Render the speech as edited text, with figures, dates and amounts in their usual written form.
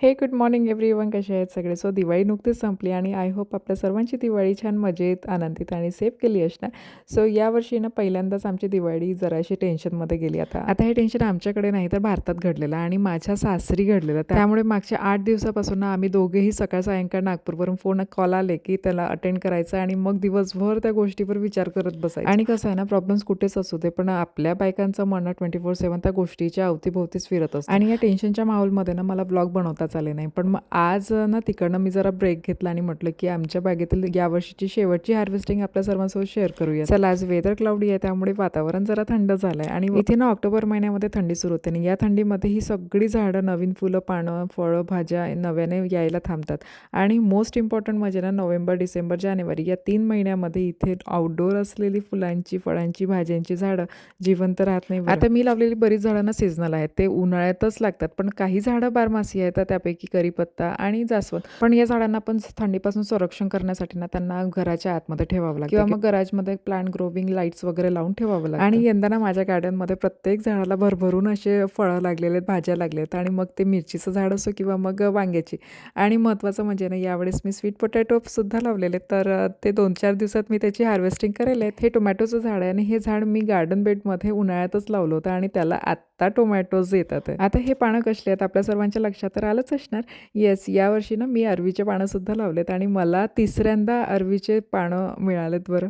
हे good morning everyone, कसे आहेत सगळे? सो दिवाळी नुकतीच संपली आणि आय होप आपल्या सर्वांची दिवाळी छान मजेत, आनंदित आणि सेफ गेली असणार. सो यावर्षी ना पहिल्यांदाच आमची दिवाळी जराशी टेन्शनमध्ये गेली. आता हे टेन्शन आमच्याकडे नाही तर भारतात घडलेलं आणि माझ्या सासरी घडलेलं. त्यामुळे मागच्या 8 दिवसापासून ना आम्ही दोघेही सकाळ सायंकाळ नागपूरवरून फोन कॉल आले की त्याला अटेंड करायचं आणि मग दिवसभर त्या गोष्टीवर विचार करत बसायचं. आणि कसं आहे ना, प्रॉब्लेम्स कुठेच असू दे पण आपल्या बायकांचं मन 24/7 त्या गोष्टीच्या अवतीभोवतीच फिरत असतं. आणि या टेन्शनच्या माहोलमध्ये ना मला व्लॉग बनवताच आले नाही. पण मग आज ना तिकडनं मी जरा ब्रेक घेतला आणि म्हटलं की आमच्या बागेतील यावर्षीची शेवटची हार्वेस्टिंग आपल्या सर्वांसोबत शेअर करूया. चला, आज वेदर क्लाउडी आहे त्यामुळे वातावरण जरा थंड झालंय आणि इथे ना ऑक्टोबर महिन्यामध्ये थंडी सुरू होते आणि या थंडीमध्ये ही सगळी झाडं, नवीन फुलं, पानं, फळं, भाज्या नव्याने यायला थांबतात. आणि मोस्ट इम्पॉर्टंट म्हणजे ना नोव्हेंबर, डिसेंबर, जानेवारी या 3 महिन्यामध्ये इथे आउटडोअर असलेली फुलांची, फळांची, भाज्यांची झाडं जिवंत राहत नाही. आता मी लावलेली बरीच झाडं ना सीझनल आहेत, ते उन्हाळ्यातच लागतात. पण काही झाडं बारमासी आहेत, त्यापैकी करीपत्ता आणि जास्वंद. पण या झाडांना पण थंडीपासून संरक्षण करण्यासाठी ना त्यांना घराच्या आतमध्ये ठेवावं लागतं किंवा मग गराजमध्ये प्लांट ग्रोविंग लाईट्स वगैरे लावून ठेवावं लागतं. आणि यंदा ना माझ्या गार्डनमध्ये प्रत्येक झाडाला भरभरून असे फळं लागलेले आहेत, भाज्या लागलेत आणि मग ते मिरचीचं झाड असो किंवा मग वांग्याची. आणि महत्त्वाचं म्हणजे ना यावेळेस मी स्वीट पोटॅटो सुद्धा लावलेले, तर ते 2-4 दिवसात मी त्याची हार्वेस्टिंग करेल आहे. हे टोमॅटोचं झाड आहे आणि हे झाड मी गार्डन बेडमध्ये उन्हाळ्यातच लावलं होतं आणि त्याला आत्ता टोमॅटोज येतात. आता हे पानं कसली आहेत आपल्या सर्वांच्या लक्षात तर आलंच असणार. येस, यावर्षी ना मी अरवीचे पानं सुद्धा लावलेत आणि मला तिसऱ्यांदा अरवीचे पानं मिळालेत बरं.